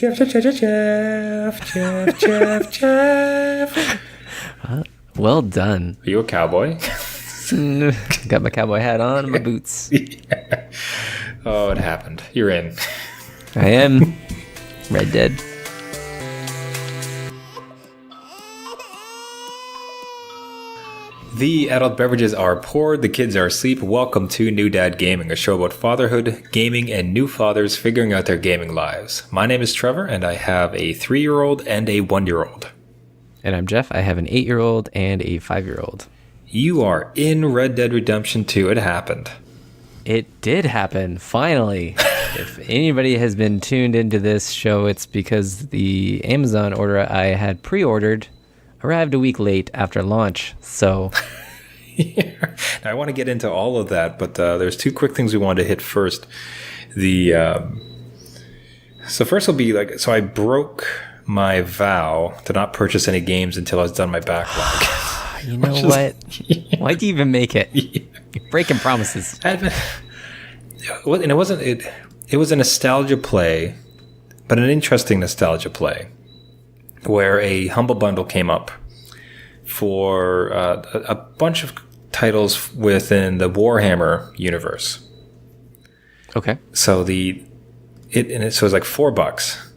Jeff. Well done. Are you a cowboy? Got my cowboy hat on and my boots. Yeah. Oh, it happened. You're in. I am. Red Dead. The adult beverages are poured, the kids are asleep. Welcome to New Dad Gaming, a show about fatherhood, gaming, and new fathers figuring out their gaming lives. My name is Trevor, and I have a 3-year-old and a 1-year-old. And I'm Jeff. I have an 8-year-old and a 5-year-old. You are in Red Dead Redemption 2. It happened. It did happen, finally. If anybody has been tuned into this show, it's because the Amazon order I had pre-ordered arrived a week late after launch, so... Yeah. Now, I want to get into all of that, but there's two quick things we wanted to hit first. So first will be like... So I broke my vow to not purchase any games until I was done my backlog. You know what? Yeah. Why'd you even make it? Yeah. You're breaking promises. And it wasn't... It was a nostalgia play, but an interesting nostalgia play, where a Humble Bundle came up for a bunch of titles within the Warhammer universe. Okay. So it was like $4.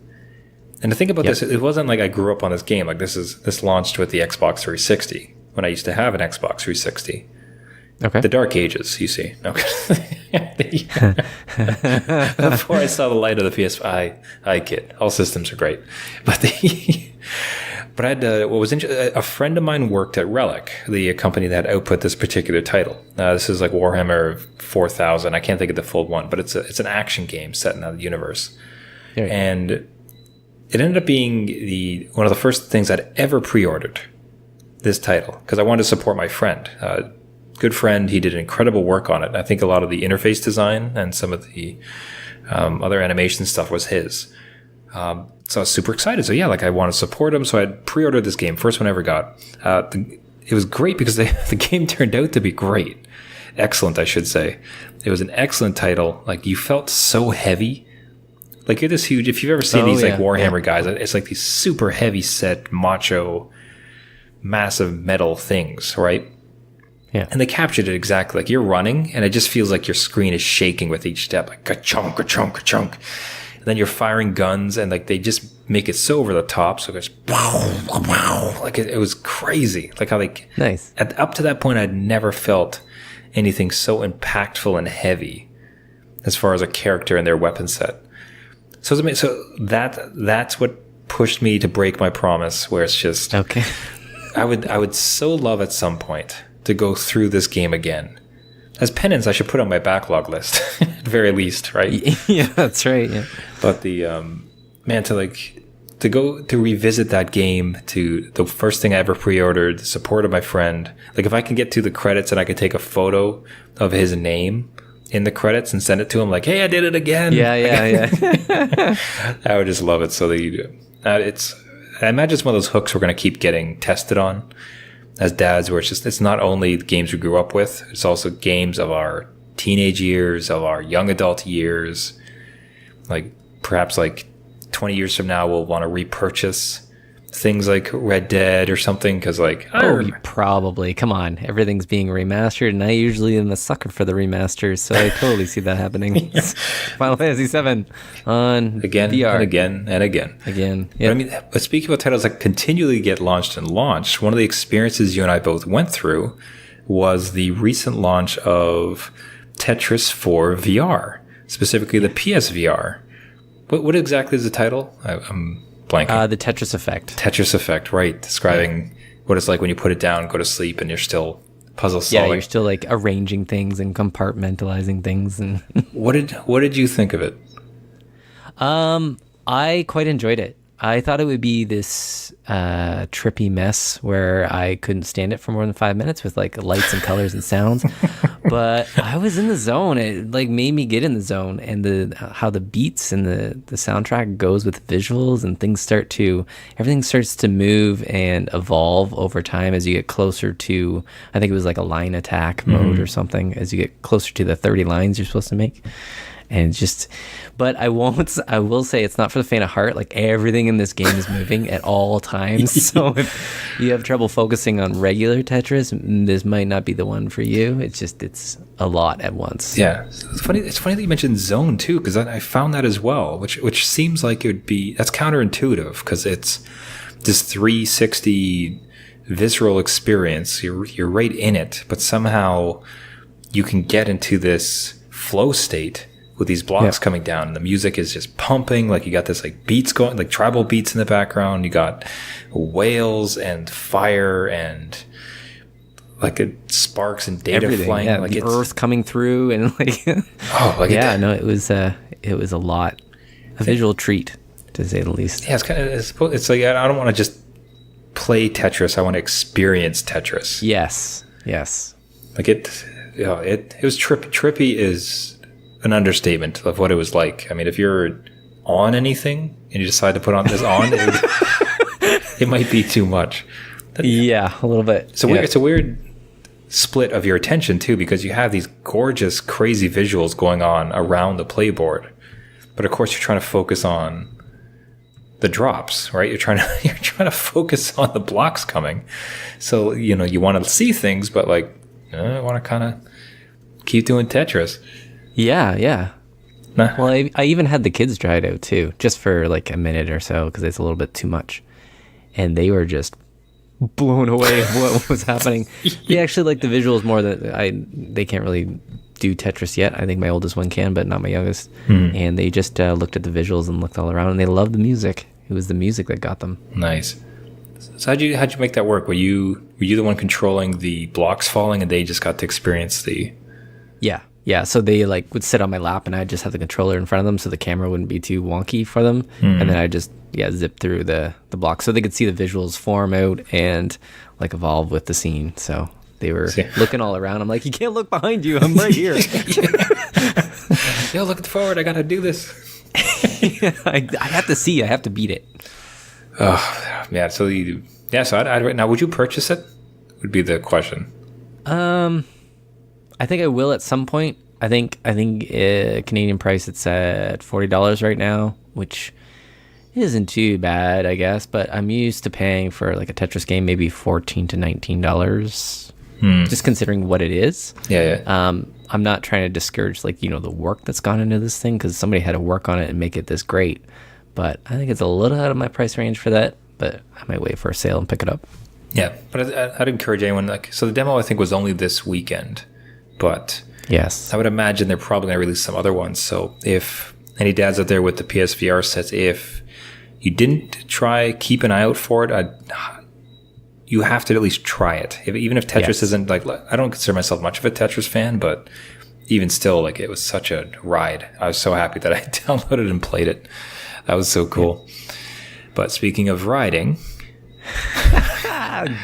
And to think about this, it wasn't like I grew up on this game. Like this launched with the Xbox 360 when I used to have an Xbox 360. Okay. The Dark Ages, you see. Okay. Before I saw the light of the PSVR kit. All systems are great. But I had a friend of mine worked at Relic, the company that output this particular title. This is like Warhammer 4000. I can't think of the full one, but it's an action game set in that universe. Yeah. And it ended up being one of the first things I'd ever pre-ordered, this title, because I wanted to support my friend. Good friend, he did incredible work on it. I think a lot of the interface design and some of the other animation stuff was his. So I was super excited. So yeah, like I want to support him. So I pre-ordered this game, first one I ever got. It was great because the game turned out to be great. Excellent, I should say. It was an excellent title. Like you felt so heavy. Like you're this huge, if you've ever seen these like Warhammer guys, it's like these super heavy set, macho, massive metal things, right? Yeah. And they captured it exactly. Like you're running and it just feels like your screen is shaking with each step, like ka-chunk, ka-chunk, ka-chunk. And then you're firing guns and like they just make it so over the top. So it goes, wow, wow. Like it was crazy. Like how nice. Up to that point, I'd never felt anything so impactful and heavy as far as a character and their weapon set. So that's what pushed me to break my promise, where it's just, okay. I would so love at some point to go through this game again. As penance, I should put on my backlog list, at the very least, right? Yeah, that's right. Yeah. But to go to revisit that game, to the first thing I ever pre-ordered, the support of my friend. Like if I can get to the credits and I could take a photo of his name in the credits and send it to him, like, hey, I did it again. Yeah. I would just love it. So I imagine it's one of those hooks we're going to keep getting tested on as dads, where it's not only the games we grew up with, it's also games of our teenage years, of our young adult years. Like perhaps like 20 years from now, we'll want to repurchase things like Red Dead or something, because like probably, come on, everything's being remastered, and I usually am a sucker for the remasters, so I totally see that happening. Yeah. Final Fantasy VII on again VR. and again and again. Yeah. But I mean, but speaking of titles that continually get launched, one of the experiences you and I both went through was the recent launch of Tetris for VR, specifically the PSVR. What exactly is the title? I'm blanking. The Tetris Effect. Tetris Effect, right. Describing what it's like when you put it down, go to sleep, and you're still puzzle solving. Yeah, you're still like arranging things and compartmentalizing things. And What did you think of it? I quite enjoyed it. I thought it would be this trippy mess where I couldn't stand it for more than 5 minutes with like lights and colors and sounds. But I was in the zone. It like made me get in the zone, and how the beats and the soundtrack goes with visuals, and everything starts to move and evolve over time as you get closer to, I think it was like a line attack mode or something, as you get closer to the 30 lines you're supposed to make. and just, but I will say it's not for the faint of heart. Like everything in this game is moving at all times. So if you have trouble focusing on regular Tetris, this might not be the one for you. It's a lot at once. Yeah, it's funny that you mentioned zone too, because I found that as well, which seems like it would be, that's counterintuitive, because it's this 360 visceral experience. You're right in it, but somehow you can get into this flow state with these blocks coming down, and the music is just pumping. Like you got this like beats going, like tribal beats in the background. You got whales and fire and like sparks and data Everything, flying. yeah, like the earth coming through, and like it was a lot, a visual treat to say the least. Yeah, it's like I don't want to just play Tetris. I want to experience Tetris. Yes. Like it was trippy is an understatement of what it was like. I mean, if you're on anything and you decide to put on this on, it might be too much. Yeah, a little bit. It's a weird split of your attention too, because you have these gorgeous, crazy visuals going on around the playboard, but of course you're trying to focus on the drops, right? You're trying to focus on the blocks coming. So you want to see things, but like I want to kind of keep doing Tetris. Yeah. Nah. Well, I even had the kids try it out too, just for like a minute or so, because it's a little bit too much, and they were just blown away at what was happening. They actually like the visuals more than they can't really do Tetris yet. I think my oldest one can, but not my youngest. And they just looked at the visuals and looked all around, and they loved the music. It was the music that got them. Nice. So how'd you make that work? Were you the one controlling the blocks falling, and they just got to experience the? Yeah. So they like would sit on my lap, and I just had the controller in front of them, so the camera wouldn't be too wonky for them. And then I just zip through the blocks, so they could see the visuals form out and like evolve with the scene. So they were looking all around. I'm like, you can't look behind you. I'm right here. Yo, looking forward. I gotta do this. I have to see. I have to beat it. Oh yeah. So now, would you purchase it? Would be the question. I think I will at some point. I think Canadian price, it's at $40 right now, which isn't too bad, I guess. But I'm used to paying for like a Tetris game maybe $14 to $19, just considering what it is. Yeah. I'm not trying to discourage the work that's gone into this thing, because somebody had to work on it and make it this great. But I think it's a little out of my price range for that. But I might wait for a sale and pick it up. Yeah, but I'd encourage anyone, so the demo I think was only this weekend, but yes, I would imagine they're probably going to release some other ones. So if any dads out there with the PSVR sets, if you didn't try, keep an eye out for it. You have to at least try it. Even if Tetris isn't I don't consider myself much of a Tetris fan, but even still, it was such a ride. I was so happy that I downloaded and played it. That was so cool. Yeah. But speaking of riding.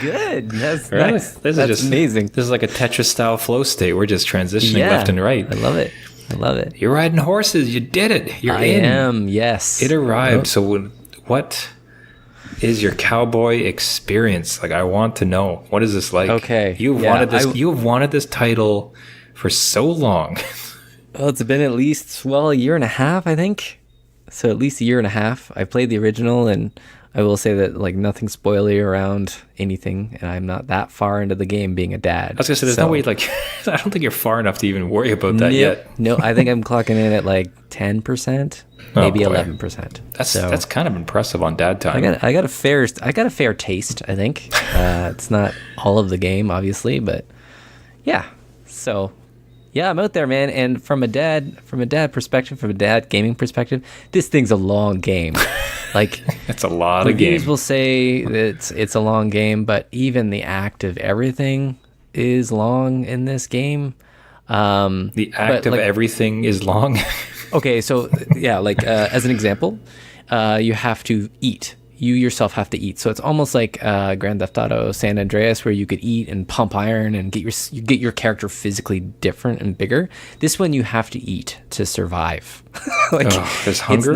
Good. That's right? Nice. That's amazing. This is like a Tetris style flow state. We're just transitioning left and right. I love it. You're riding horses. You did it. I am. Yes. It arrived. Yep. So what is your Cowboy experience? I want to know. What is this like? Okay. You've wanted this title for so long. Well, it's been at least a year and a half, I think. So at least a year and a half. I played the original, and I will say that nothing spoilery around anything, and I'm not that far into the game being a dad. I was gonna say there's no way I don't think you're far enough to even worry about that yet. No, I think I'm clocking in at 10%, maybe 11%. That's kind of impressive on dad time. I got a fair taste, I think. It's not all of the game, obviously, but yeah. So yeah, I'm out there, man. And from a dad perspective, from a dad gaming perspective, this thing's a long game. It's a lot of games. Will say it's a long game, but even the act of everything is long in this game. The act of everything is long. Okay, so yeah, as an example, you have to eat. You yourself have to eat. So it's almost like Grand Theft Auto San Andreas, where you could eat and pump iron and get your character physically different and bigger. This one you have to eat to survive. There's hunger. It's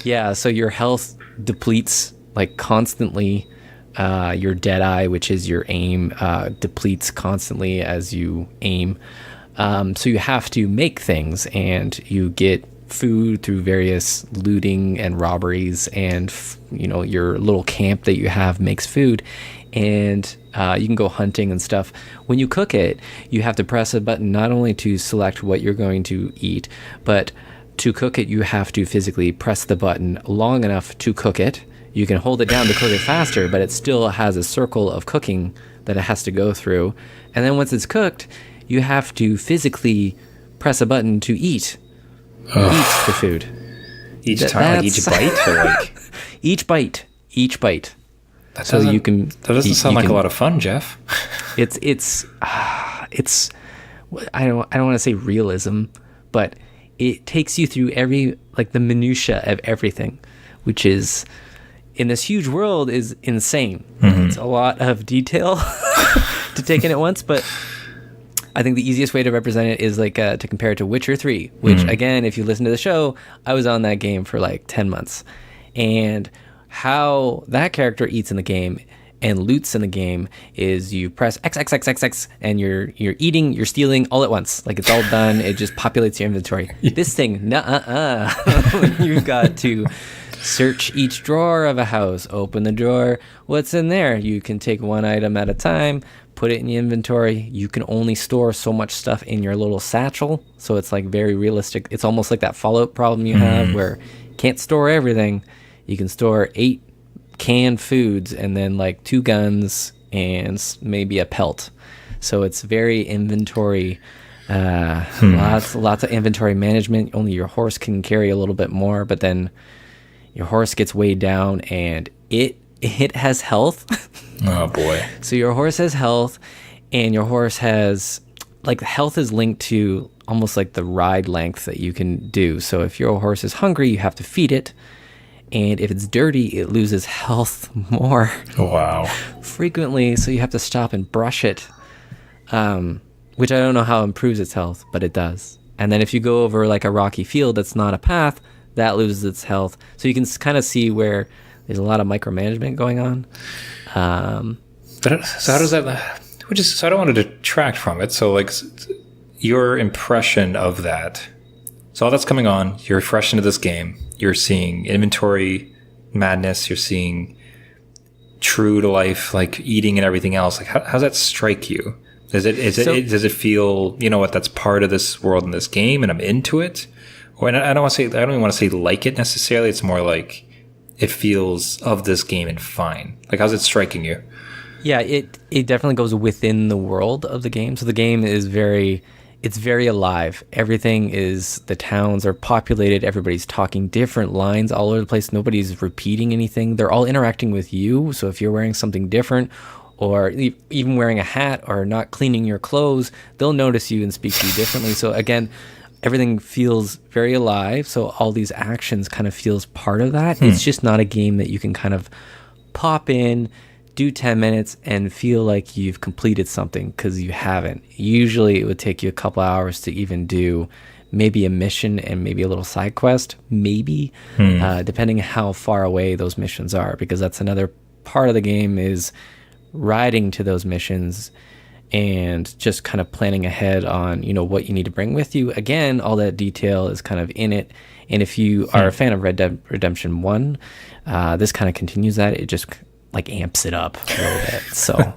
not so your health depletes constantly. Your Deadeye, which is your aim, depletes constantly as you aim. So you have to make things, and you get food through various looting and robberies, and your little camp that you have makes food, and you can go hunting and stuff. When you cook it, you have to press a button not only to select what you're going to eat, but to cook it you have to physically press the button long enough to cook it. You can hold it down to cook it faster, but it still has a circle of cooking that it has to go through. And then once it's cooked, you have to physically press a button to eat the food. Each time, like each bite, or like each bite. That so you can. That doesn't sound like a lot of fun, Jeff. It's. I don't want to say realism, but it takes you through the minutia of everything, which is in this huge world is insane. Mm-hmm. It's a lot of detail to take in at once, but I think the easiest way to represent it is to compare it to Witcher 3, which again, if you listen to the show, I was on that game for 10 months. And how that character eats in the game and loots in the game is you press X, X, X, X, X, and you're eating, you're stealing all at once. It's all done. It just populates your inventory. This thing, you've got to search each drawer of a house, open the drawer. What's in there? You can take one item at a time, put it in your inventory. You can only store so much stuff in your little satchel. So it's very realistic. It's almost like that Fallout problem you have where you can't store everything. You can store 8 canned foods and then 2 guns and maybe a pelt. So it's very inventory, lots of inventory management. Only your horse can carry a little bit more, but then your horse gets weighed down and it has health. Oh boy. So your horse has health, and your horse has health is linked to almost the ride length that you can do. So if your horse is hungry, you have to feed it. And if it's dirty, it loses health more. Wow. Frequently, so you have to stop and brush it, which I don't know how improves its health, but it does. And then if you go over a rocky field that's not a path, that loses its health. So you can kind of see where there's a lot of micromanagement going on. So how does that? So I don't want to detract from it. So your impression of that. So all that's coming on. You're fresh into this game. You're seeing inventory madness. You're seeing true to life, eating and everything else. How does that strike you? Does it feel, that's part of this world in this game and I'm into it? Or I don't even want to say like it necessarily. It's more it feels of this game and fine. How's it striking you? Yeah, it definitely goes within the world of the game. So the game is very alive. Everything is, the towns are populated. Everybody's talking different lines all over the place. Nobody's repeating anything. They're all interacting with you. So if you're wearing something different, or even wearing a hat or not cleaning your clothes, they'll notice you and speak to you differently. So again, everything feels very alive. So all these actions kind of feels part of that. It's just not a game that you can kind of pop in, do 10 minutes and feel like you've completed something, because you haven't. Usually it would take you a couple hours to even do maybe a mission and maybe a little side quest, depending how far away those missions are, because that's another part of the game is riding to those missions and just kind of planning ahead on, what you need to bring with you. Again, all that detail is kind of in it. And if you are a fan of Red Dead Redemption 1, this kind of continues that. It just amps it up a little bit. So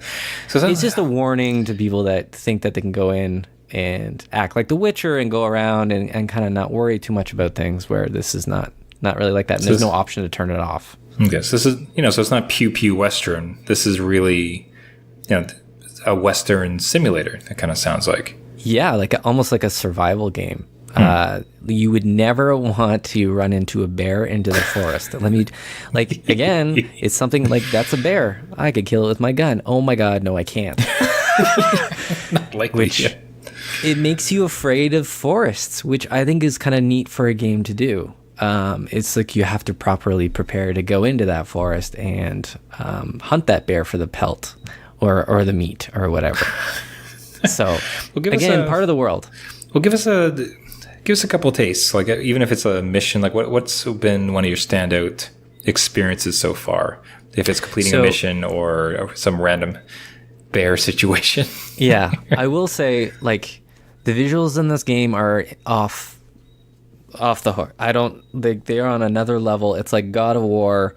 it's just a warning to people that think that they can go in and act like The Witcher and go around and kind of not worry too much about things, where this is not really like that. And there's no option to turn it off. Okay, so this is, so it's not pew Western. This is really, a Western simulator. That kind of sounds like. Yeah, almost like a survival game. You would never want to run into a bear into the forest. Again, it's something that's a bear. I could kill it with my gun. Oh my God, no, I can't. Not likely. Which it makes you afraid of forests, which I think is kind of neat for a game to do. It's you have to properly prepare to go into that forest and hunt that bear for the pelt or the meat or whatever. So again, part of the world. Well, give us a couple of tastes. Even if it's a mission, what's been one of your standout experiences so far? If it's completing a mission or some random bear situation. Yeah, I will say The visuals in this game are off the hook. They are on another level. It's like God of War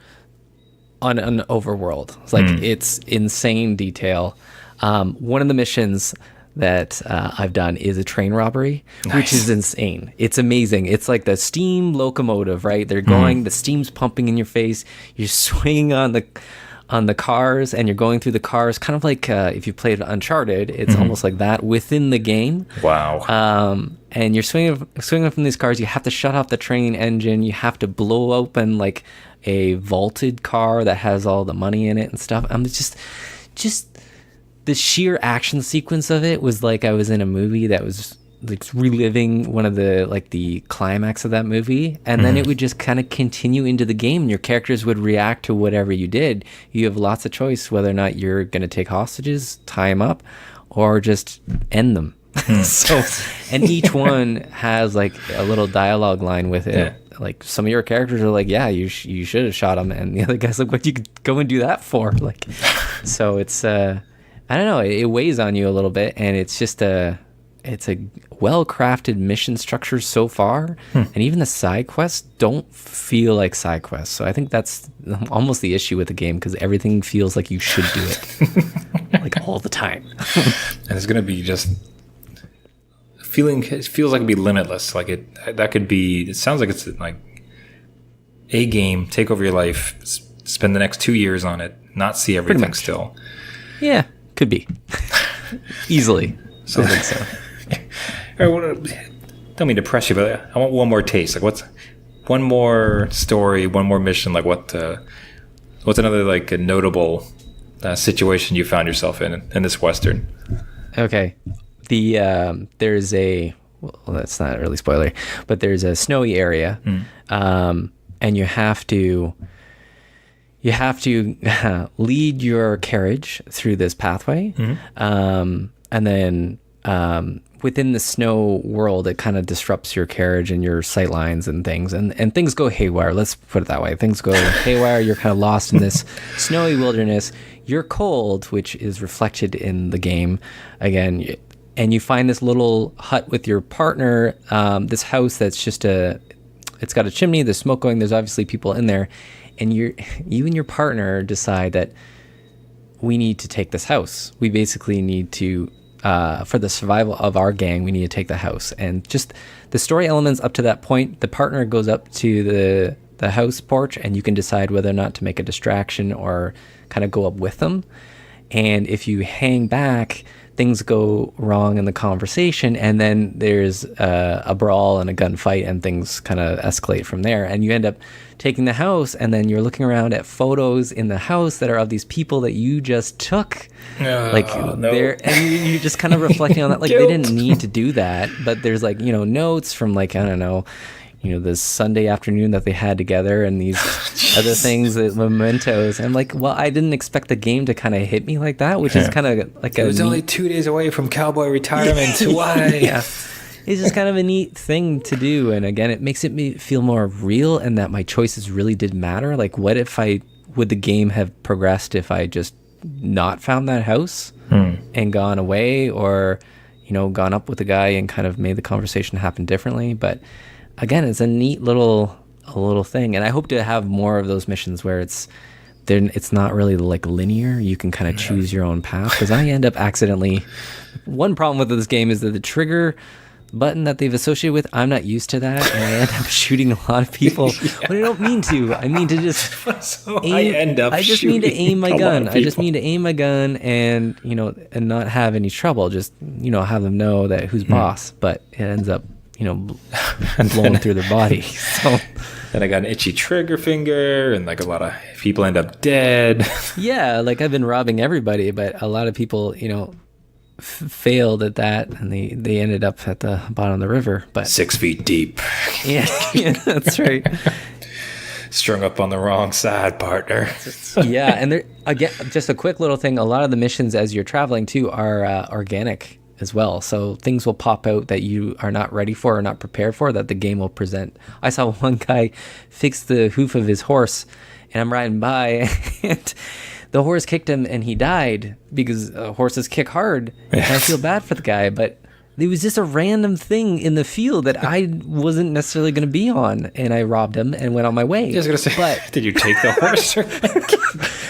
on an overworld. It's like it's insane detail. One of the missions that I've done is a train robbery, which is insane. It's amazing. It's like the steam locomotive, right? They're going, the steam's pumping in your face. You're swinging on the cars, and you're going through the cars, kind of like if you played Uncharted. It's almost like that within the game. Wow. And you're swinging from these cars. You have to shut off the train engine. You have to blow open like a vaulted car that has all the money in it and stuff. Just the sheer action sequence of it was like I was in a movie that was like reliving one of the climax of that movie, and then it would just kind of continue into the game, and your characters would react to whatever you did. You have lots of choice whether or not you're going to take hostages, tie them up, or just end them. So, and each one has like a little dialogue line with it. Yeah. Like some of your characters are like, yeah, you should have shot him, and the other guy's like, what you could go and do that for? Like, so it's I don't know, it weighs on you a little bit, and it's just it's a well-crafted mission structure so far, and even the side quests don't feel like side quests. So I think that's almost the issue with the game, because everything feels like you should do it, like all the time. And it's going to be just it feels like it'd be limitless. Like it sounds like it's like a game, take over your life, spend the next 2 years on it, not see everything still. Yeah, could be. Easily. So I think so. Don't mean to press you, but I want one more taste. Like, what's one more story, one more mission? Like, what's another like a notable situation you found yourself in this Western? Okay, there's well, that's not really spoiler, but there's a snowy area, and you have to lead your carriage through this pathway, and then within the snow world, it kind of disrupts your carriage and your sight lines and things, and things go haywire. Let's put it that way. Things go haywire. You're kind of lost in this snowy wilderness. You're cold, which is reflected in the game again, and you find this little hut with your partner, this house that's just it's got a chimney, there's smoke going, there's obviously people in there, and you and your partner decide that we need to take this house. We basically need to, for the survival of our gang, we need to take the house. And just the story elements up to that point, the partner goes up to the house porch, and you can decide whether or not to make a distraction or kind of go up with them. And if you hang back, things go wrong in the conversation, and then there's a brawl and a gunfight, and things kind of escalate from there. And you end up taking the house, and then you're looking around at photos in the house that are of these people that you just took. And you're just kind of reflecting on that. Like, they didn't need to do that, but there's like, notes from like, I don't know, this Sunday afternoon that they had together, and these other things, mementos. I'm like, well, I didn't expect the game to kind of hit me like that, which is kind of like it was only 2 days away from Cowboy retirement. Why? Yeah. It's just kind of a neat thing to do. And again, it makes it feel more real, and that my choices really did matter. Like, what if would the game have progressed if I just not found that house and gone away, or, gone up with the guy and kind of made the conversation happen differently? But again, it's a neat little thing, and I hope to have more of those missions where it's not really like linear. You can kind of choose your own path, because I end up accidentally. One problem with this game is that the trigger button that they've associated with, I'm not used to that, and I end up shooting a lot of people. But I don't mean to. I mean to just aim. I just need to aim my gun. I just need to aim my gun, and and not have any trouble. Just have them know that who's boss. But it ends up blowing through their body. So then I got an itchy trigger finger, and like a lot of people end up dead. Yeah, like I've been robbing everybody, but a lot of people, failed at that, and they ended up at the bottom of the river. But 6 feet deep. Yeah, that's right. Strung up on the wrong side, partner. Yeah, and there again, just a quick little thing. A lot of the missions as you're traveling too are organic as well. So things will pop out that you are not ready for or not prepared for, that the game will present. I saw one guy fix the hoof of his horse, and I'm riding by, and the horse kicked him and he died, because horses kick hard. And I feel bad for the guy, but it was just a random thing in the field that I wasn't necessarily going to be on, and I robbed him and went on my way. I was going to say, but did you take the horse?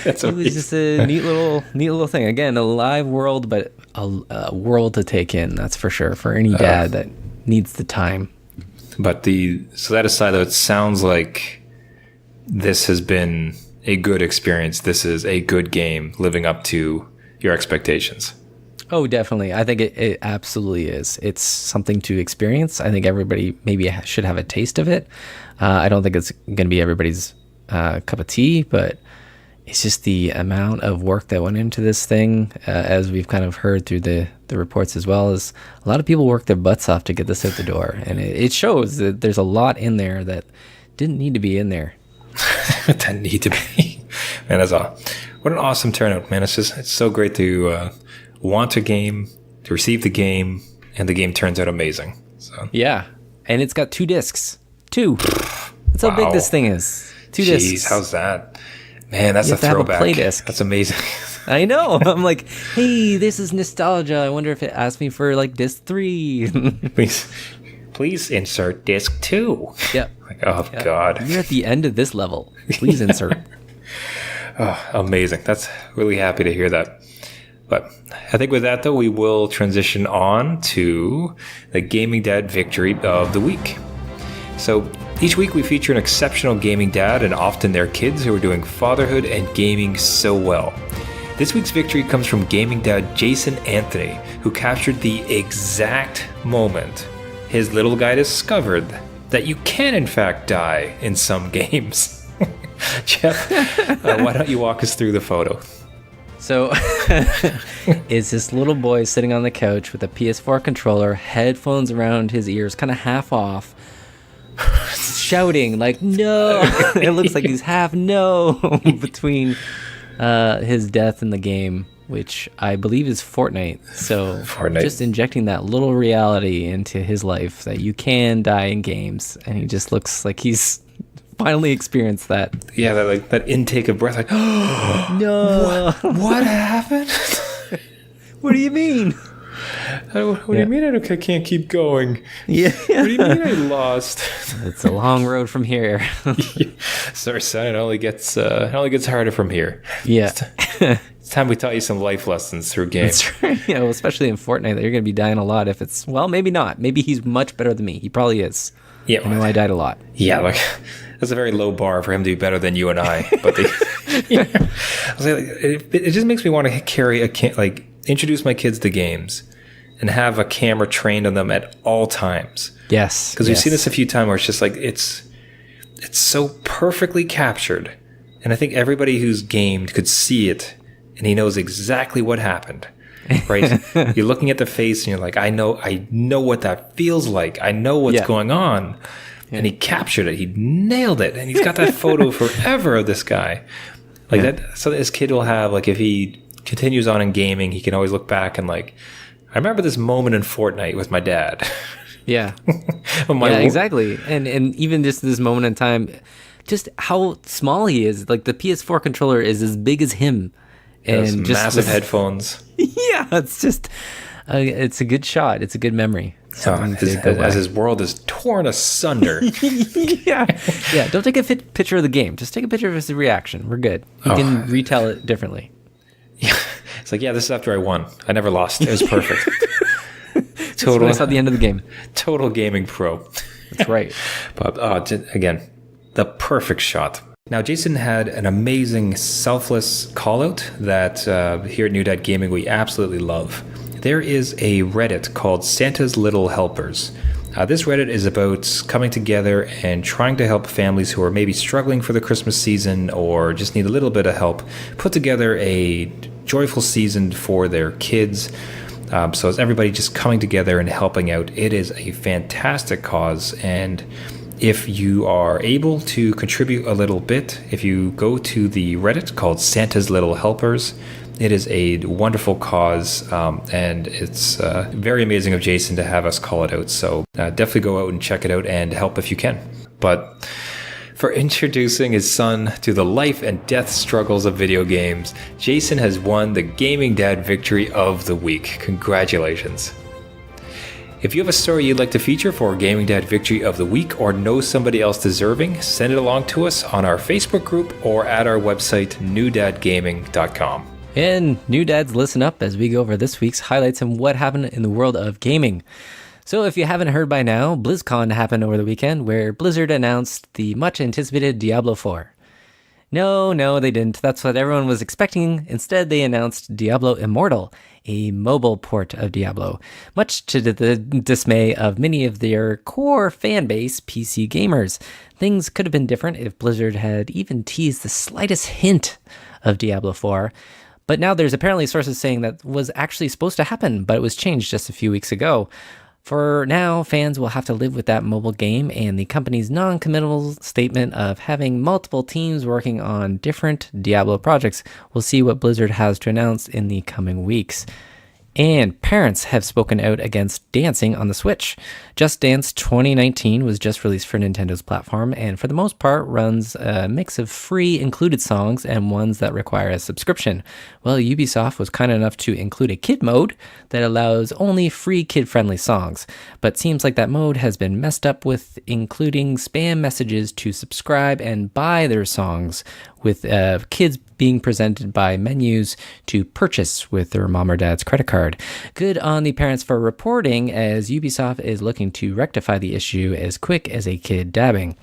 That's it was just a neat little thing. Again, a live world, but a world to take in. That's for sure for any dad that needs the time. But so that aside, though, it sounds like this has been a good experience. This is a good game, living up to your expectations. Oh, definitely. I think it absolutely is. It's something to experience. I think everybody maybe should have a taste of it. I don't think it's going to be everybody's cup of tea, but it's just the amount of work that went into this thing, as we've kind of heard through the reports as well, is a lot of people worked their butts off to get this out the door. And it shows that there's a lot in there that didn't need to be in there. That need to be. Man, what an awesome turnout, man. It's so great to want a game, to receive the game, and the game turns out amazing. So yeah, and it's got 2 discs. 2. That's how big this thing is. 2 discs. Jeez, how's that? Man, that's a throwback. Have a play disc. That's amazing. I know. I'm like, hey, this is nostalgia. I wonder if it asked me for like disc 3. Please insert disc 2. Yep. Like, oh God. You're at the end of this level. Please insert. Oh, amazing. That's really happy to hear that. But I think with that, though, we will transition on to the Gaming Dad Victory of the Week. So each week we feature an exceptional gaming dad and often their kids who are doing fatherhood and gaming so well. This week's victory comes from gaming dad Jason Anthony, who captured the exact moment his little guy discovered that you can in fact die in some games. Jeff, why don't you walk us through the photo? So it's this little boy sitting on the couch with a PS4 controller, headphones around his ears, kind of half off, shouting like, no. It looks like he's half no between his death and the game, which I believe is Fortnite. So just injecting that little reality into his life that you can die in games, and he just looks like he's finally experienced that. Yeah, that intake of breath, like, oh, no. What happened? What do you mean? What do you mean I can't keep going? Yeah. What do you mean I lost? It's a long road from here. Sorry, son. It only gets harder from here. Yeah. It's time we taught you some life lessons through games. That's right. Yeah, well, especially in Fortnite, that you're going to be dying a lot. If it's, well, maybe not. Maybe he's much better than me. He probably is. Yeah, I know I died a lot. Yeah, like that's a very low bar for him to be better than you and I. But it just makes me want to introduce my kids to games and have a camera trained on them at all times. Yes, because we've seen this a few times where it's just like it's so perfectly captured, and I think everybody who's gamed could see it, and he knows exactly what happened. Right? You're looking at the face and you're like, I know what that feels like. I know what's going on. Yeah. And he captured it. He nailed it. And he's got that photo forever of this guy. Like that. So this kid will have, like, if he continues on in gaming, he can always look back and like, I remember this moment in Fortnite with my dad. Yeah. Exactly. And even just this moment in time, just how small he is. Like the PS4 controller is as big as him. And just massive headphones. Yeah, it's just it's a good shot. It's a good memory. As his world is torn asunder. Yeah. Don't take a picture of the game. Just take a picture of his reaction. We're good. You can retell it differently. Yeah, it's like, this is after I won. I never lost. It was perfect. Total. I saw the end of the game. Total gaming pro. That's right. But again, the perfect shot. Now, Jason had an amazing selfless call-out that here at New Dad Gaming we absolutely love. There is a Reddit called Santa's Little Helpers. This Reddit is about coming together and trying to help families who are maybe struggling for the Christmas season or just need a little bit of help put together a joyful season for their kids. So it's everybody just coming together and helping out. It is a fantastic cause, and if you are able to contribute a little bit, if you go to the Reddit called Santa's Little Helpers, it is a wonderful cause, and it's very amazing of Jason to have us call it out. So definitely go out and check it out and help if you can. But for introducing his son to the life and death struggles of video games, Jason has won the Gaming Dad Victory of the Week. Congratulations. If you have a story you'd like to feature for Gaming Dad Victory of the Week or know somebody else deserving, send it along to us on our Facebook group or at our website, newdadgaming.com. And new dads, listen up as we go over this week's highlights and what happened in the world of gaming. So if you haven't heard by now, BlizzCon happened over the weekend where Blizzard announced the much anticipated Diablo 4. No, they didn't. That's what everyone was expecting. Instead, they announced Diablo Immortal, a mobile port of Diablo, much to the dismay of many of their core fan base, PC gamers. Things could have been different if Blizzard had even teased the slightest hint of Diablo 4. But now there's apparently sources saying that was actually supposed to happen, but it was changed just a few weeks ago. For now, fans will have to live with that mobile game and the company's non-committal statement of having multiple teams working on different Diablo projects. We'll see what Blizzard has to announce in the coming weeks. And parents have spoken out against dancing on the Switch. Just Dance 2019 was just released for Nintendo's platform, and for the most part runs a mix of free included songs and ones that require a subscription. Well, Ubisoft was kind enough to include a kid mode that allows only free kid-friendly songs, but seems like that mode has been messed up with including spam messages to subscribe and buy their songs, with kids being presented by menus to purchase with their mom or dad's credit card. Good on the parents for reporting, as Ubisoft is looking to rectify the issue as quick as a kid dabbing.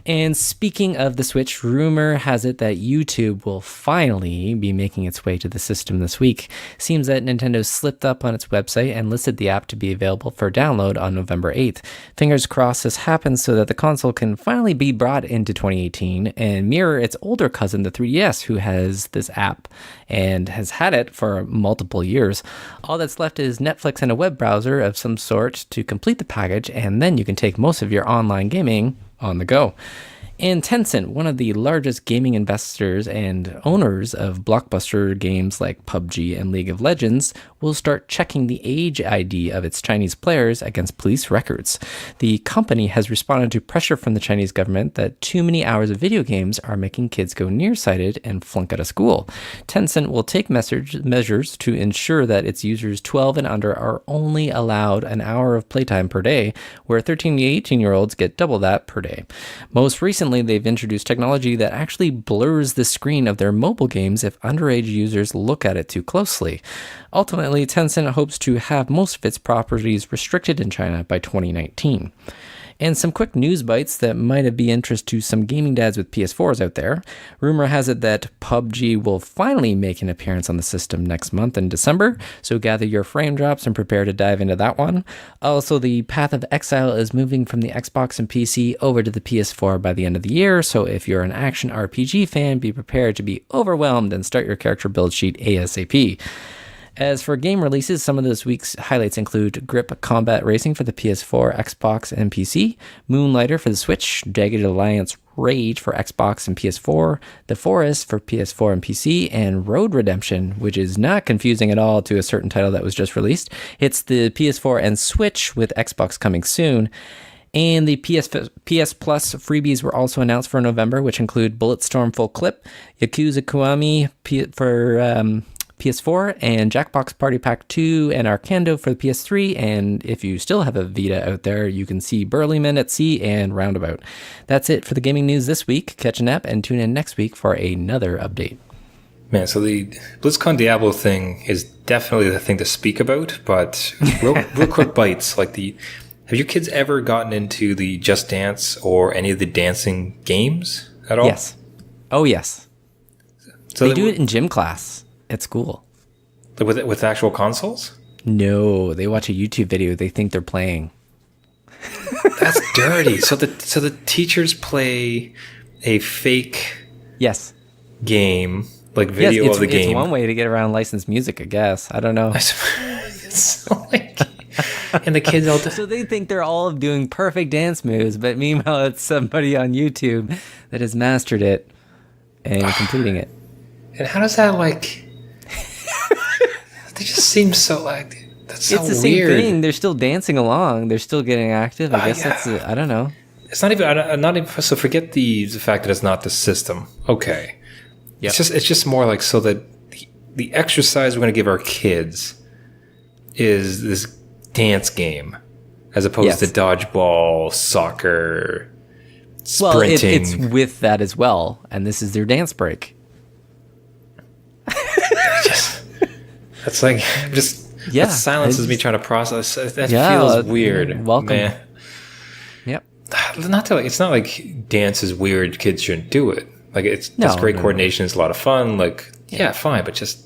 And speaking of the Switch, rumor has it that YouTube will finally be making its way to the system this week. Seems that Nintendo slipped up on its website and listed the app to be available for download on November 8th. Fingers crossed this happens so that the console can finally be brought into 2018 and mirror its older cousin, the 3DS, who has this app and has had it for multiple years. All that's left is Netflix and a web browser of some sort to complete the package, and then you can take most of your online gaming on the go. And Tencent, one of the largest gaming investors and owners of blockbuster games like PUBG and League of Legends, will start checking the age ID of its Chinese players against police records. The company has responded to pressure from the Chinese government that too many hours of video games are making kids go nearsighted and flunk out of school. Tencent will take measures to ensure that its users 12 and under are only allowed an hour of playtime per day, where 13 to 18-year-olds get double that per day. Most recently, they've introduced technology that actually blurs the screen of their mobile games if underage users look at it too closely. Ultimately, Tencent hopes to have most of its properties restricted in China by 2019. And some quick news bites that might be interest to some gaming dads with PS4s out there. Rumor has it that PUBG will finally make an appearance on the system next month in December, so gather your frame drops and prepare to dive into that one. Also, the Path of Exile is moving from the Xbox and PC over to the PS4 by the end of the year, so if you're an action RPG fan, be prepared to be overwhelmed and start your character build sheet ASAP. As for game releases, some of this week's highlights include Grip Combat Racing for the PS4, Xbox, and PC, Moonlighter for the Switch, Jagged Alliance Rage for Xbox and PS4, The Forest for PS4 and PC, and Road Redemption, which is not confusing at all to a certain title that was just released. It's the PS4 and Switch, with Xbox coming soon. And the PS Plus freebies were also announced for November, which include Bulletstorm Full Clip, Yakuza Kiwami for PS4, and Jackbox Party Pack 2 and Arcando for the PS3. And if you still have a Vita out there, you can see Burly Men at Sea and Roundabout. That's it for the gaming news this week. Catch a nap and tune in next week for another update. Man, so the BlizzCon Diablo thing is definitely the thing to speak about, but real quick bites. Have your kids ever gotten into the Just Dance or any of the dancing games at all? Yes. Oh, yes. So they do it in gym class at school. With actual consoles? No, they watch a YouTube video. They think they're playing. That's dirty. So the teachers play a fake game, like video of the game. It's one way to get around licensed music, I guess. I don't know. And the kids all so they think they're all doing perfect dance moves, but meanwhile it's somebody on YouTube that has mastered it and completing it. And how does that they just seem so that's so weird. It's the same thing. They're still dancing along. They're still getting active. I guess that's I don't know. It's not even so forget the fact that it's not the system. Okay. Yep. It's just more so that the exercise we're going to give our kids is this dance game. as opposed to Yes. dodgeball, soccer, Well, sprinting. it's with that as well, and this is their dance break. That's like just Yeah, that silences I me just- trying to process. That Yeah, feels weird. welcome. Man. Yep. Not to, like, it's not like dance is weird. Kids shouldn't do it. Like it's No, great no, coordination. It's a lot of fun. Like yeah, fine. But just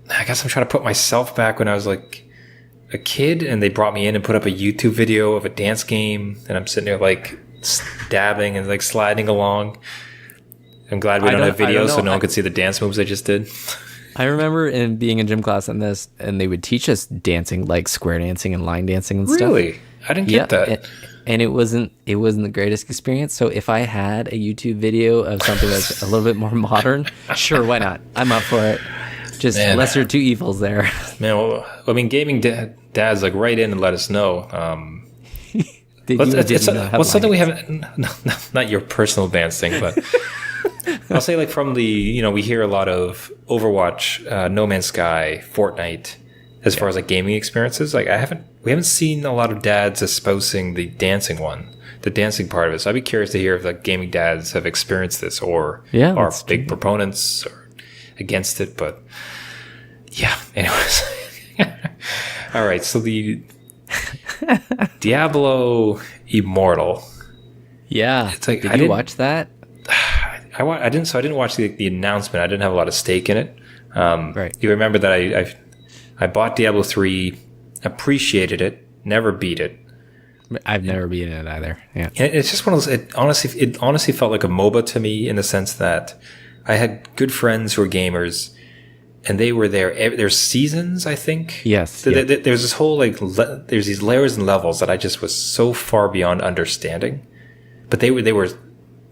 I guess I'm trying to put myself back when I was like a kid, and they brought me in and put up a YouTube video of a dance game, and I'm sitting there like dabbing and like sliding along. I'm glad we don't have video, so no one could see the dance moves I just did. I remember being in gym class on this, and they would teach us dancing, like square dancing and line dancing and stuff. Really? I didn't get that. And it wasn't the greatest experience. So if I had a YouTube video of something that's a little bit more modern, sure, why not? I'm up for it. Just lesser two evils there. Man, well, I mean, gaming dads, like, write in and let us know. What's something we haven't? No, not your personal dance thing, but I'll say, like, from the we hear a lot of Overwatch, No Man's Sky, Fortnite, as far as like gaming experiences. Like, we haven't seen a lot of dads espousing the dancing part of it. So I'd be curious to hear if like gaming dads have experienced this or are big proponents or against it. But yeah, anyways. All right, so the Diablo Immortal. Yeah, it's like, did you watch that? I didn't. So I didn't watch the announcement. I didn't have a lot of stake in it. Right. You remember that I bought Diablo 3, appreciated it, never beat it. I've never beaten it either. Yeah. And it's just one of those. It honestly felt like a MOBA to me, in the sense that I had good friends who were gamers, and they were there. There's seasons, I think. Yes. There's this whole there's these layers and levels that I just was so far beyond understanding. But they were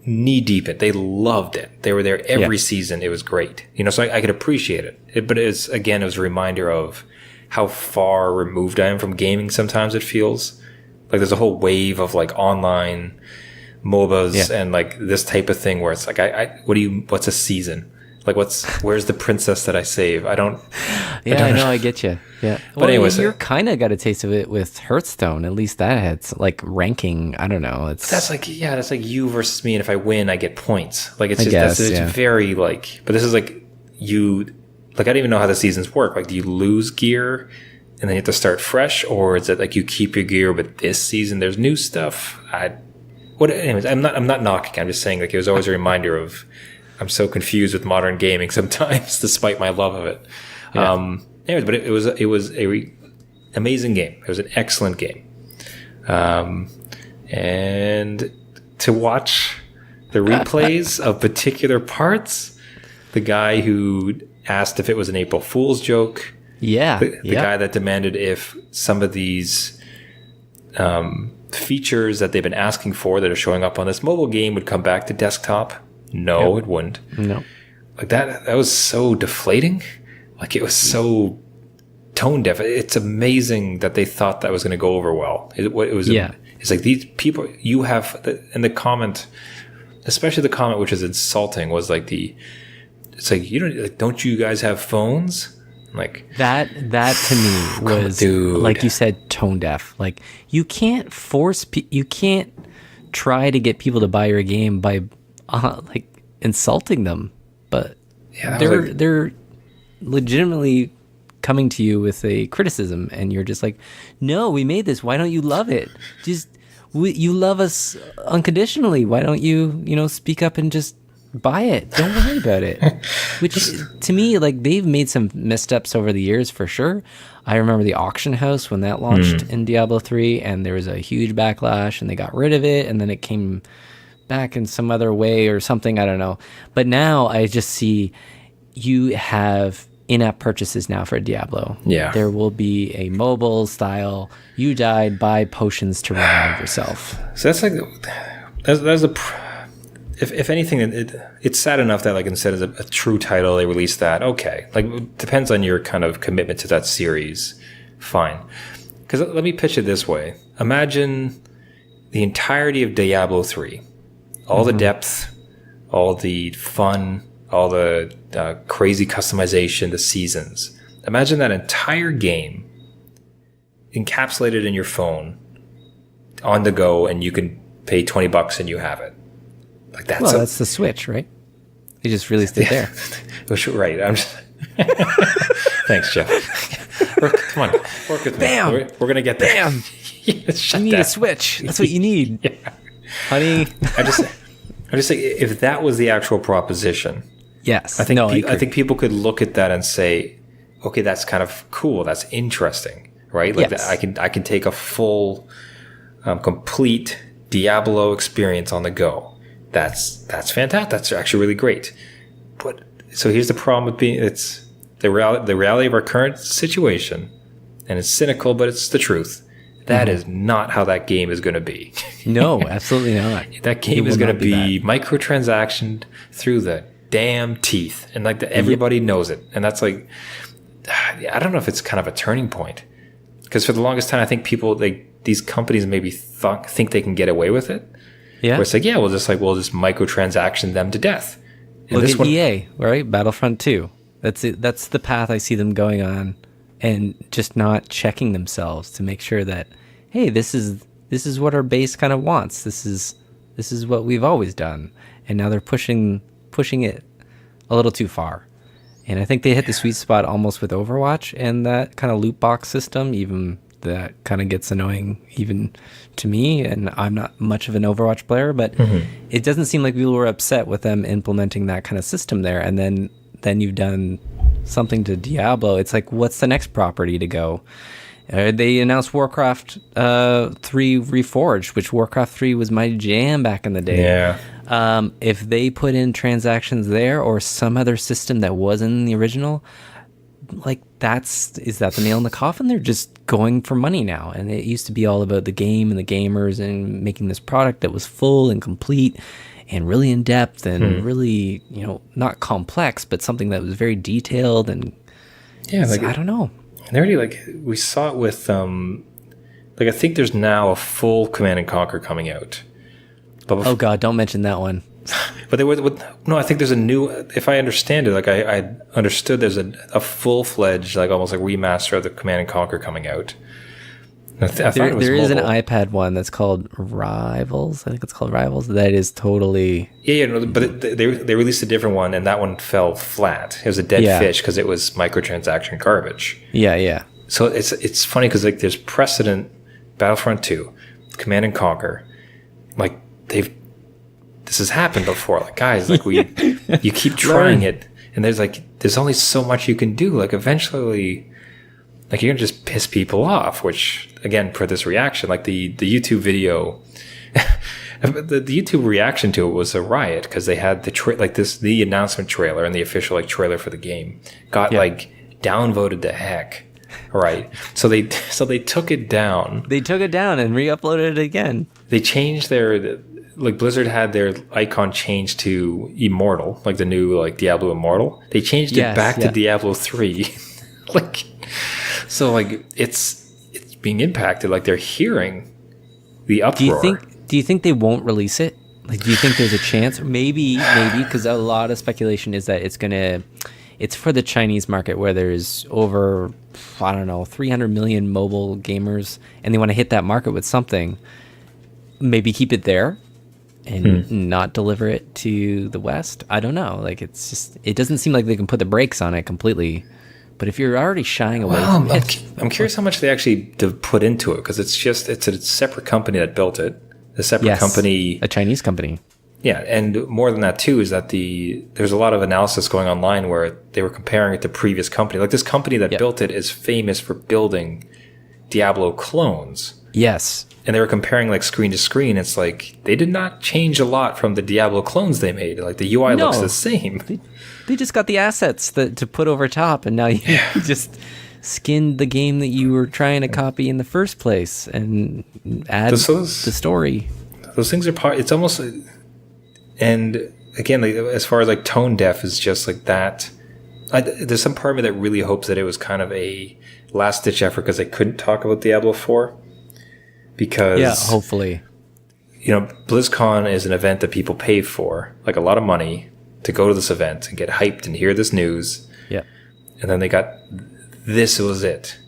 knee deep in it. They loved it. They were there every season. It was great. So I could appreciate it. But it was a reminder of how far removed I am from gaming. Sometimes it feels like there's a whole wave of like online MOBAs and like this type of thing where it's like, what's a season? Like, where's the princess that I save? I don't know. I get you. Yeah. But anyways, you're kind of got a taste of it with Hearthstone. At least that had like ranking. I don't know. That's like you versus me, and if I win, I get points. Like, it's very like. But this is like you. Like, I don't even know how the seasons work. Like, do you lose gear and then you have to start fresh, or is it like you keep your gear, but this season there's new stuff? Anyways, I'm not knocking. I'm just saying, like, it was always a reminder of I'm so confused with modern gaming sometimes, despite my love of it. Yeah. Anyways, but it was a amazing game. It was an excellent game, and to watch the replays of particular parts, the guy who asked if it was an April Fool's joke. Yeah. The guy that demanded if some of these features that they've been asking for that are showing up on this mobile game would come back to desktop. No, it wouldn't. No. Like that was so deflating. Like, it was so tone deaf. It's amazing that they thought that was going to go over well. It's like, these people, you have, and the comment, especially the comment which is insulting, was like it's like, don't you guys have phones? Like that to me was, like you said, tone deaf. Like, you can't you can't try to get people to buy your game by like insulting them, but they're legitimately coming to you with a criticism, and you're just like, no, we made this. Why don't you love it? You love us unconditionally. Why don't you speak up and just buy it? Don't worry about it. Which, to me, like, they've made some missteps over the years for sure. I remember the auction house when that launched in Diablo 3, and there was a huge backlash, and they got rid of it, and then it came back in some other way or something. I don't know. But now I just see you have in-app purchases now for Diablo. Yeah. There will be a mobile style, you died, buy potions to revive yourself. So that's like, that's if anything, it's sad enough that, like, instead of a true title, they released that. Okay. Like, it depends on your kind of commitment to that series. Fine. Because let me pitch it this way. Imagine the entirety of Diablo 3. All the depth, all the fun, all the crazy customization, the seasons. Imagine that entire game encapsulated in your phone on the go, and you can pay $20 and you have it. Like that's the Switch, right? They just released it there. Right. I'm just thanks, Jeff. Come on, work with me. Bam! We're gonna get there. Bam! You need a Switch. That's what you need, honey. I just think if that was the actual proposition, yes, I think people could look at that and say, okay, that's kind of cool. That's interesting, right? Like yes. I can take a full, complete Diablo experience on the go. That's fantastic. That's actually really great. But so here's the problem with it's the reality of our current situation, and it's cynical, but it's the truth. That is not how that game is going to be. No, absolutely not. That game is going to be microtransactioned through the damn teeth, and everybody knows it. And that's like, I don't know if it's kind of a turning point, because for the longest time, I think these companies maybe think they can get away with it. Yeah, where it's like, we'll just microtransaction them to death. And look at EA, right? Battlefront 2. That's it. That's the path I see them going on, and just not checking themselves to make sure that, hey, this is what our base kind of wants. This is what we've always done, and now they're pushing it a little too far. And I think they hit the sweet spot almost with Overwatch and that kind of loot box system. Even that kind of gets annoying even to me, and I'm not much of an Overwatch player, but it doesn't seem like people were upset with them implementing that kind of system there. And then you've done something to Diablo. It's like, what's the next property to go? They announced Warcraft 3 Reforged, which Warcraft 3 was my jam back in the day. Yeah. If they put in transactions there or some other system that wasn't in the original, like is that the nail in the coffin? They're just going for money now. And it used to be all about the game and the gamers and making this product that was full and complete and really in depth and really, not complex, but something that was very detailed. And I don't know. And already, we saw it with, I think there's now a full Command and Conquer coming out. But oh God, don't mention that one. But I think there's a new, if I understand it, I understood there's a full-fledged, almost remaster of the Command and Conquer coming out. There is an iPad one that's called Rivals. I think it's called Rivals. That is totally... but they released a different one, and that one fell flat. It was a dead fish because it was microtransaction garbage. Yeah. So it's funny because there's precedent, Battlefront 2, Command and Conquer. This has happened before. Guys, you keep trying it, and there's only so much you can do. Eventually, you're gonna just piss people off. Which, again, for this reaction, the YouTube video, the YouTube reaction to it was a riot because they had the announcement trailer and the official trailer for the game got downvoted to heck. Right. So they took it down. They took it down and re-uploaded it again. They changed their Blizzard had their icon changed to Immortal, the new Diablo Immortal. They changed it back to Diablo 3. So it's being impacted. They're hearing the uproar. Do you think they won't release it? Do you think there's a chance? Maybe, because a lot of speculation is that it's for the Chinese market where there's over, 300 million mobile gamers, and they want to hit that market with something. Maybe keep it there and not deliver it to the West. I don't know. It doesn't seem like they can put the brakes on it completely. But if you're already shying away from it, I'm curious how much they actually put into it, because it's a separate company that built it. A separate company, a Chinese company. Yeah, and more than that too is that there's a lot of analysis going online where they were comparing it to previous company. This company that built it is famous for building Diablo clones. Yes. And they were comparing screen to screen. It's they did not change a lot from the Diablo clones they made. The UI looks the same. They just got the assets to put over top, and now you just skinned the game that you were trying to copy in the first place and add the story. Those things are it's almost, and again, as far as tone deaf is just that. There's some part of me that really hopes that it was kind of a last ditch effort because they couldn't talk about Diablo 4. Because hopefully, BlizzCon is an event that people pay for, a lot of money to go to this event and get hyped and hear this news. Yeah. And then they got, this was it.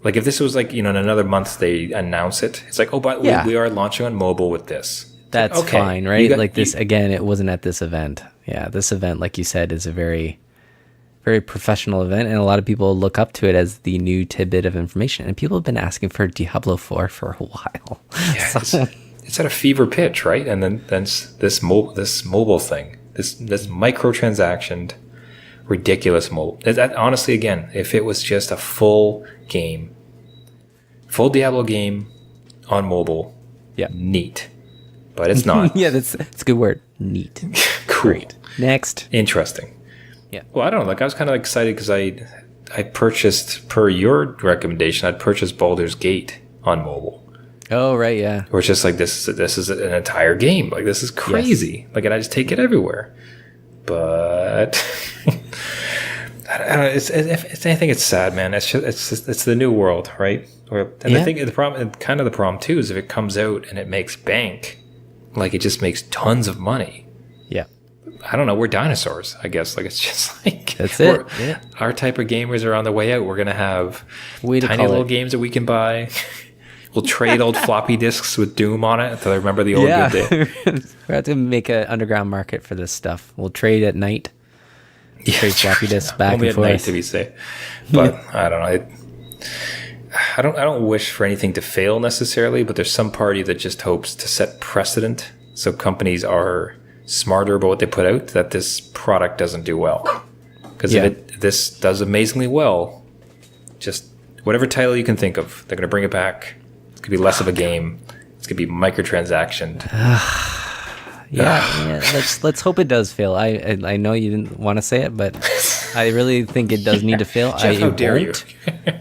Like if this was like, in another month they announce it. It's like, oh, but we are launching on mobile with this. That's okay, fine, right? Again, it wasn't at this event. Yeah, this event, like you said, is a very, very professional event, and a lot of people look up to it as the new tidbit of information. And people have been asking for Diablo 4 for a while. Yeah, it's at a fever pitch, right? And then this mobile thing, this microtransaction, ridiculous mobile. Honestly, again, if it was just a full Diablo game on mobile, neat. But it's not. Yeah, that's a good word. Neat. Cool. Great. Next. Interesting. Yeah. Well, I don't know. Like I was kind of excited because I purchased, per your recommendation, I'd purchased Baldur's Gate on mobile. Oh, right, yeah. Where it's just like this is an entire game. Like this is crazy. Yes. Like, and I just take it everywhere. But I don't know. If anything, it's sad, man. It's the new world, right? I think the problem too is if it comes out and it makes bank, like it just makes tons of money. Yeah. I don't know. We're dinosaurs, I guess. Like it's just like that's it. Yeah. Our type of gamers are on the way out. We're gonna have tiny little games that we can buy. We'll trade old floppy disks with Doom on it until I remember the old good day. We have to make an underground market for this stuff. We'll trade at night. Trade floppy disks back only and forth. Only at night to be safe. But I don't know. I don't wish for anything to fail necessarily, but there's some party that just hopes to set precedent so companies are smarter about what they put out, that this product doesn't do well. Because if this does amazingly well, just whatever title you can think of, they're going to bring it back. It's going to be less of a game. It's going to be microtransactioned. Let's hope it does fail. I know you didn't want to say it, but I really think it does need to fail. Jeff, how dare you?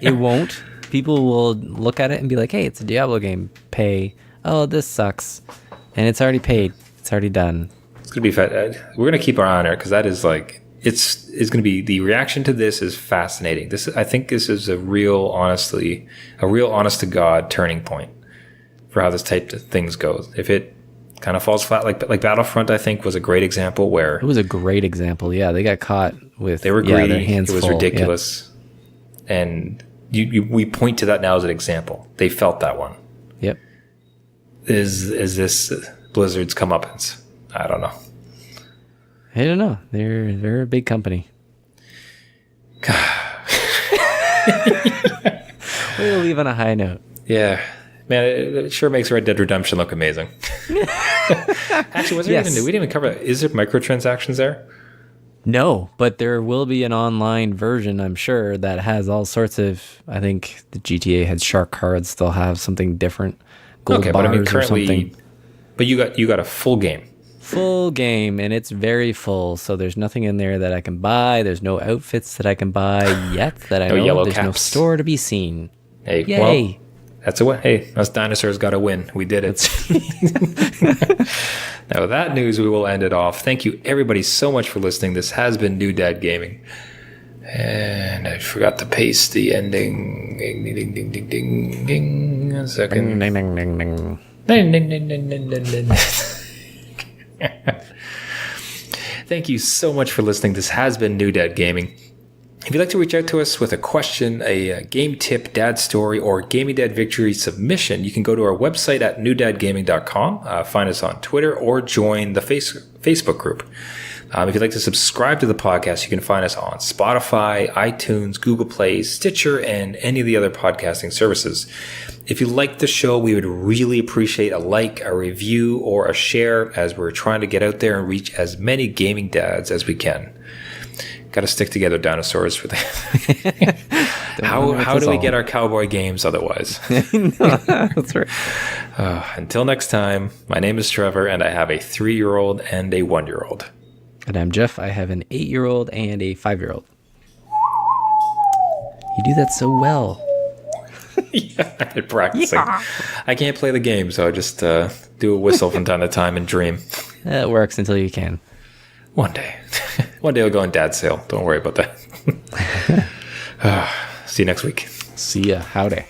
It won't. People will look at it and be like, hey, it's a Diablo game. Pay. Oh, this sucks. And it's already paid. It's already done. It's going to be fun. We're going to keep our eye on it because that is like, it's going to be, the reaction to this is fascinating. I think this is a real honest to God turning point for how this type of things goes. If it kind of falls flat, like Battlefront, I think was a great example where it was a great example. Yeah, they got caught with they were greedy. Their hands it was full. Ridiculous, and we point to that now as an example. They felt that one. Yep. Is this Blizzard's comeuppance? I don't know. I don't know. They're a big company. We'll leave on a high note. Yeah. Man, it sure makes Red Dead Redemption look amazing. Actually, was there we didn't even cover that. Is there microtransactions there? No, but there will be an online version, I'm sure, that has all sorts of, I think the GTA had shark cards. They'll have something different. Gold bars, but I mean, currently, or something. But you got a full game. Full game, and it's very full, so there's nothing in there that I can buy. There's no outfits that I can buy yet that I know. Yellow there's caps. No store to be seen. Hey, yay! Well, that's a win. Hey, us dinosaurs got to win. We did it. Now, with that news, we will end it off. Thank you, everybody, so much for listening. This has been New Dad Gaming, and I forgot to paste the ending. Ding ding ding ding ding ding. A second. Ding ding ding ding. Ding ding ding ding ding ding ding. Thank you so much for listening. This has been New Dad Gaming. If you'd like to reach out to us with a question, a game tip, dad story, or gaming dad victory submission, you can go to our website at newdadgaming.com, find us on Twitter, or join the Facebook group. If you'd like to subscribe to the podcast, you can find us on Spotify, iTunes, Google Play, Stitcher, and any of the other podcasting services. If you like the show, we would really appreciate a like, a review, or a share as we're trying to get out there and reach as many gaming dads as we can. Got to stick together, dinosaurs. For that. How do we get our Cowboy games otherwise? That's right. Until next time, my name is Trevor, and I have a 3-year-old and a 1-year-old. And I'm Jeff. I have an 8-year-old and a 5-year-old. You do that so well. Yeah, I've been practicing. Yeah. I can't play the game, so I just do a whistle from time to time and dream. It works until you can. One day. One day I'll go on dad's sale. Don't worry about that. See you next week. See ya. Howdy.